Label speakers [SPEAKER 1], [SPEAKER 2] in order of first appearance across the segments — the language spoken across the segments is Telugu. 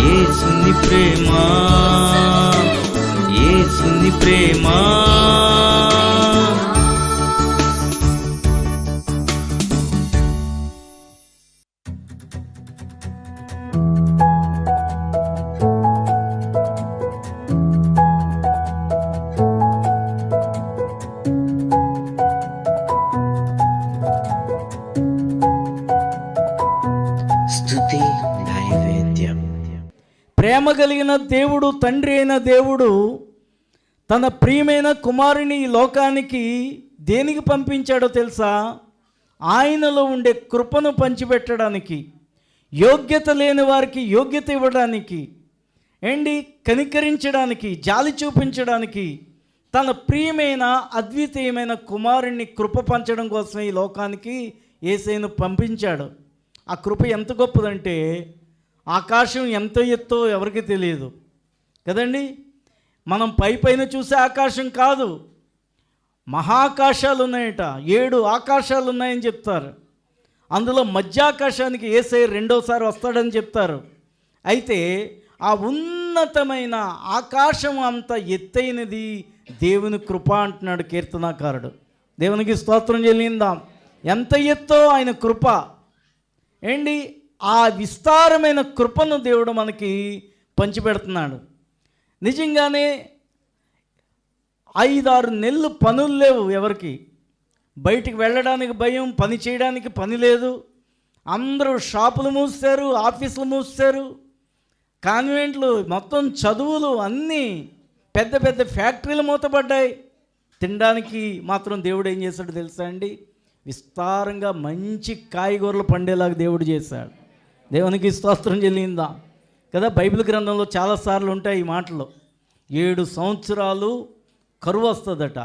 [SPEAKER 1] యేసుని ప్రేమ, యేసుని ప్రేమ.
[SPEAKER 2] ప్రేమ కలిగిన దేవుడు, తండ్రి అయిన దేవుడు తన ప్రియమైన కుమారుని ఈ లోకానికి దేనికి పంపించాడో తెలుసా? ఆయనలో ఉండే కృపను పంచిపెట్టడానికి, యోగ్యత లేని వారికి యోగ్యత ఇవ్వడానికి, కనికరించడానికి, జాలి చూపించడానికి తన ప్రియమైన అద్వితీయమైన కుమారుణ్ణి కృప పంచడం కోసం ఈ లోకానికి యేసయ్యను పంపించాడు. ఆ కృప ఎంత గొప్పదంటే ఆకాశం ఎంత ఎత్తో ఎవరికి తెలియదు కదండి. మనం పైన చూసే ఆకాశం కాదు, మహాకాశాలు ఉన్నాయట, 7 ఆకాశాలు ఉన్నాయని చెప్తారు. అందులో మధ్యాకాశానికి యేసయ్య రెండోసారి వస్తాడని చెప్తారు. అయితే ఆ ఉన్నతమైన ఆకాశం అంత ఎత్తైనది దేవుని కృప అంటున్నాడు కీర్తనాకారుడు. దేవునికి స్తోత్రం చెల్లిందాం. ఎంత ఎత్తో ఆయన కృప. ఆ విస్తారమైన కృపను దేవుడు మనకి పంచిపెడుతున్నాడు. నిజంగానే 5-6 నెలలు పనులు లేవు ఎవరికి. బయటికి వెళ్ళడానికి భయం, పని చేయడానికి పని లేదు. అందరూ షాపులు మూసారు, ఆఫీసులు మూసారు, కాన్వెంట్లు, మొత్తం చదువులు అన్నీ, పెద్ద పెద్ద ఫ్యాక్టరీలు మూతపడ్డాయి. తినడానికి మాత్రం దేవుడు ఏం చేశాడు తెలుసా అండి? విస్తారంగా మంచి కాయగూరలు పండేలాగా దేవుడు చేశాడు. దేవునికి స్తోత్రం చెల్లిందా కదా. బైబిల్ గ్రంథంలో చాలాసార్లు ఉంటాయి ఈ మాటలు. 7 సంవత్సరాలు కరువు వస్తుందట.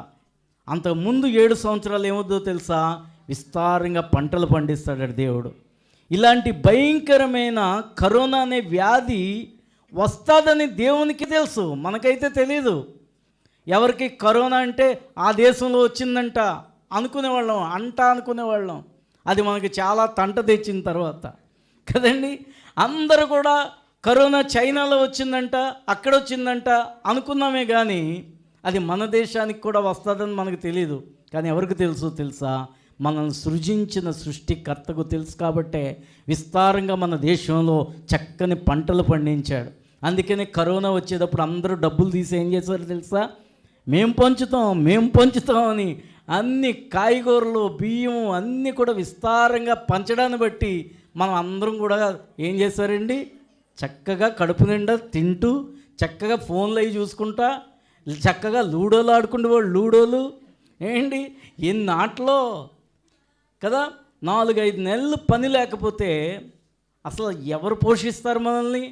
[SPEAKER 2] అంతకుముందు 7 సంవత్సరాలు ఏమవుతుందో తెలుసా? విస్తారంగా పంటలు పండిస్తాడట దేవుడు. ఇలాంటి భయంకరమైన కరోనా అనే వ్యాధి వస్తుందని దేవునికి తెలుసు, మనకైతే తెలీదు. ఎవరికి కరోనా అంటే ఆ దేశంలో వచ్చిందంట అనుకునేవాళ్ళం. అది మనకి చాలా తంట తెచ్చిన తర్వాత కదండి. అందరూ కూడా కరోనా చైనాలో వచ్చిందంట, అక్కడ వచ్చిందంట అనుకున్నామే కానీ అది మన దేశానికి కూడా వస్తుందని మనకు తెలియదు. కానీ ఎవరికి తెలుసా? మనల్ని సృజించిన సృష్టికర్తకు తెలుసు. కాబట్టే విస్తారంగా మన దేశంలో చక్కని పంటలు పండించాడు. అందుకనే కరోనా వచ్చేటప్పుడు అందరూ డబ్బులు తీసి ఏం చేశారు తెలుసా? మేము పంచుతాం అని అన్ని కాయగూరలు, బియ్యం అన్నీ కూడా విస్తారంగా పంచడాన్ని బట్టి మనం అందరం కూడా ఏం చేశారండి? చక్కగా కడుపు నిండా తింటూ, చక్కగా ఫోన్లు అవి చూసుకుంటా, చక్కగా లూడోలు ఆడుకుంటే వాళ్ళు లూడోలు ఎన్ని ఆటలో కదా. 4-5 నెలలు పని లేకపోతే అసలు ఎవరు పోషిస్తారు మనల్ని?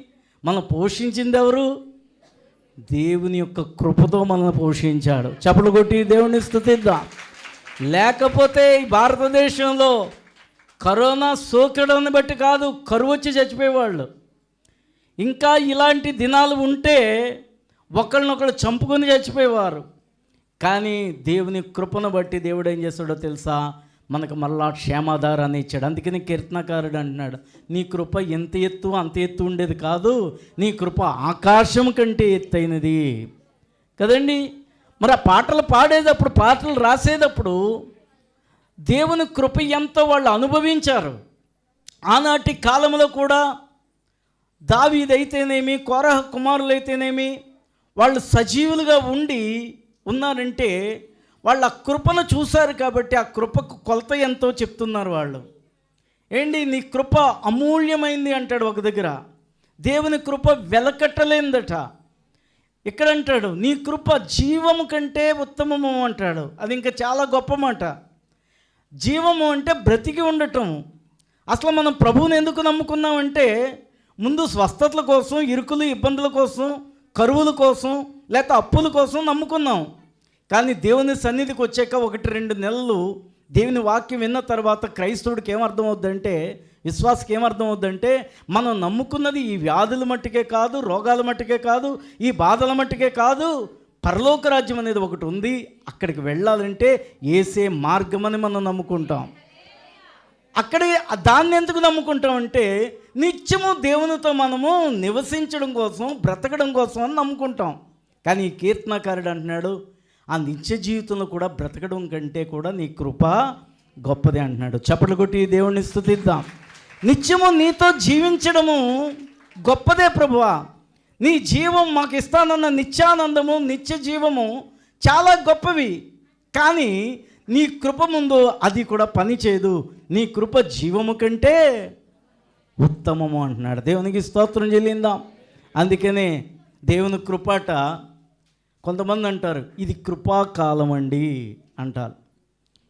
[SPEAKER 2] మనం పోషించింది ఎవరు? దేవుని యొక్క కృపతో మనల్ని పోషించాడు. చప్పలు కొట్టి దేవుని స్తుతిద్దాం. లేకపోతే ఈ భారతదేశంలో కరోనా సోకడాన్ని బట్టి కాదు, కరువు వచ్చి చచ్చిపోయేవాళ్ళు. ఇంకా ఇలాంటి దినాలు ఉంటే ఒకళ్ళనొకళ్ళు చంపుకొని చచ్చిపోయేవారు. కానీ దేవుని కృపను బట్టి దేవుడు ఏం చేస్తాడో తెలుసా? మనకు మళ్ళా క్షేమాధారాన్ని ఇచ్చాడు. అందుకని కీర్తనకారుడు అంటున్నాడు, నీ కృప ఎంత ఎత్తు అంత ఎత్తు ఉండేది కాదు, నీ కృప ఆకాశం కంటే ఎత్తైనది కదండి. మరి ఆ పాటలు పాడేటప్పుడు, పాటలు రాసేటప్పుడు దేవుని కృప ఎంతో వాళ్ళు అనుభవించారు. ఆనాటి కాలంలో కూడా దావీదైతేనేమి, కోరహ కుమారులైతేనేమి వాళ్ళు సజీవులుగా ఉన్నారంటే వాళ్ళు ఆ కృపను చూశారు. కాబట్టి ఆ కృపకు కొలత ఎంతో చెప్తున్నారు వాళ్ళు. నీ కృప అమూల్యమైంది అంటాడు ఒక దగ్గర. దేవుని కృప వెలకట్టలేందట. ఇక్కడ అంటాడు నీ కృప జీవము కంటే ఉత్తమము అంటాడు. అది ఇంకా చాలా గొప్ప మాట. జీవము అంటే బ్రతికి ఉండటం. అసలు మనం ప్రభువుని ఎందుకు నమ్ముకున్నామంటే ముందు స్వస్థతల కోసం, ఇరుకులు ఇబ్బందుల కోసం, కరువుల కోసం, లేక అప్పుల కోసం నమ్ముకున్నాం. కానీ దేవుని సన్నిధికి వచ్చాక 1-2 నెలలు దేవుని వాక్యం విన్న తర్వాత క్రైస్తవుడికి ఏమర్థమవుద్దంటే, విశ్వాసకి ఏమర్థమవుద్దంటే, మనం నమ్ముకున్నది ఈ వ్యాధుల మట్టుకే కాదు, రోగాల మట్టుకే కాదు, ఈ బాధల మట్టుకే కాదు, పరలోక రాజ్యం అనేది ఒకటి ఉంది. అక్కడికి వెళ్ళాలంటే యేసే మార్గమని మనం నమ్ముకుంటాం. అక్కడే దాన్ని ఎందుకు నమ్ముకుంటాం అంటే నిత్యము దేవునితో మనము నివసించడం కోసం, బ్రతకడం కోసం అని నమ్ముకుంటాం. కానీ ఈ కీర్తనకారుడు అంటున్నాడు, ఆ నిత్య జీవితంలో కూడా బ్రతకడం కంటే కూడా నీ కృప గొప్పదే అంటున్నాడు. చప్పట్లు కొట్టి దేవుణ్ణి స్తుతిద్దాం. నిత్యము నీతో జీవించడము గొప్పదే ప్రభువా. నీ జీవం మాకు ఇస్తానన్న నిత్యానందము, నిత్య జీవము చాలా గొప్పవి. కానీ నీ కృప ముందు అది కూడా పని చేయదు. నీ కృప జీవము కంటే ఉత్తమము అంటున్నాడు. దేవునికి స్తోత్రం చెల్లిందాం. అందుకనే దేవుని కృపాట కొంతమంది అంటారు, ఇది కృపాకాలం అండి అంటారు.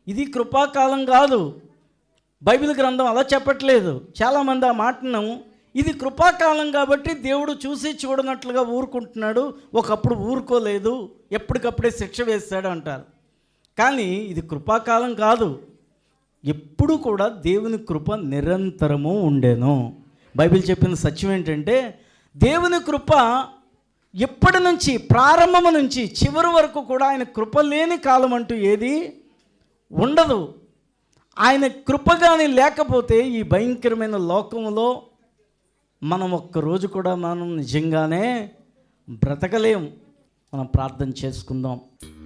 [SPEAKER 2] ఇది కృపాకాలం కాదు, బైబిల్ గ్రంథం అలా చెప్పట్లేదు. చాలామంది ఆ మాటను ఇది కృపాకాలం కాబట్టి దేవుడు చూసి చూడనట్లుగా ఊరుకుంటున్నాడు, ఒకప్పుడు ఊరుకోలేదు, ఎప్పటికప్పుడే శిక్ష వేస్తాడు అంటారు. కానీ ఇది కృపాకాలం కాదు. ఎప్పుడు కూడా దేవుని కృప నిరంతరము ఉండేను. బైబిల్ చెప్పిన సత్యం ఏంటంటే, దేవుని కృప ఎప్పటి నుంచి, ప్రారంభం నుంచి చివరి వరకు కూడా ఆయన కృప లేని కాలం అంటూ ఏది ఉండదు. ఆయన కృప కానీ లేకపోతే ఈ భయంకరమైన లోకంలో మనం ఒక్కరోజు కూడా మనం నిజంగానే బ్రతకలేము. మనం ప్రార్థన చేసుకుందాం.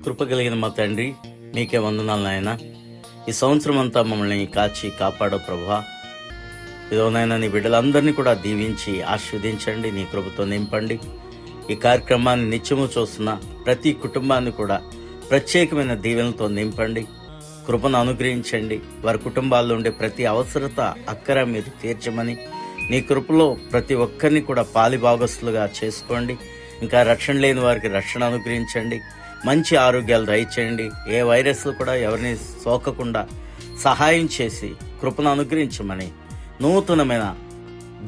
[SPEAKER 1] కృప కలిగిన మా తండ్రి, నీకే వందనాలు నాయన. ఈ సంవత్సరం అంతా మమ్మల్ని కాచి కాపాడో ప్రభువా. ఇదోనైనా నీ బిడ్డలందరినీ కూడా దీవించి ఆశీర్వదించండి, నీ కృపతో నింపండి. ఈ కార్యక్రమాన్ని నిత్యము చూస్తున్న ప్రతి కుటుంబాన్ని కూడా ప్రత్యేకమైన దీవెనలతో నింపండి, కృపను అనుగ్రహించండి. వారి కుటుంబాల్లో ఉండే ప్రతి అవసరత, అక్కర మీరు తీర్చమని, నీ కృపలో ప్రతి ఒక్కరిని కూడా పాలిభాగస్తులుగా చేసుకోండి. ఇంకా రక్షణ లేని వారికి రక్షణ అనుగ్రహించండి, మంచి ఆరోగ్యాలు దయచేయండి. ఏ వైరస్లు కూడా ఎవరిని సోకకుండా సహాయం చేసి కృపను అనుగ్రహించమని, నూతనమైన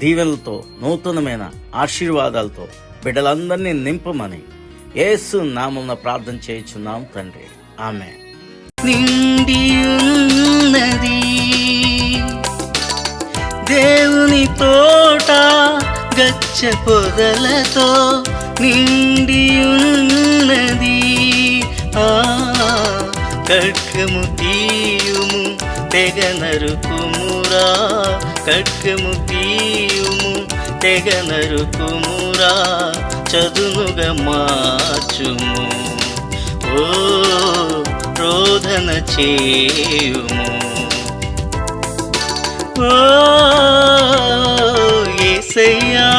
[SPEAKER 1] దీవెనలతో, నూతనమైన ఆశీర్వాదాలతో బిడ్డలందరినీ నింపమని యేసు నామమున ప్రార్థన చేయుచున్నాం తండ్రి, ఆమేన్.
[SPEAKER 3] నిండి ఉన్నది దేవుని తోట, గచ్చ పొదలతో నిండి ఉన్నది. ఖడ్గము తీయుము తెగ నరుకుమురా, ఖడ్గము తీయుము తెగ నరుకుమురా, చదునుగా మార్చుము, ఓ రోదన చేయుము. ఓ యేసయ్యా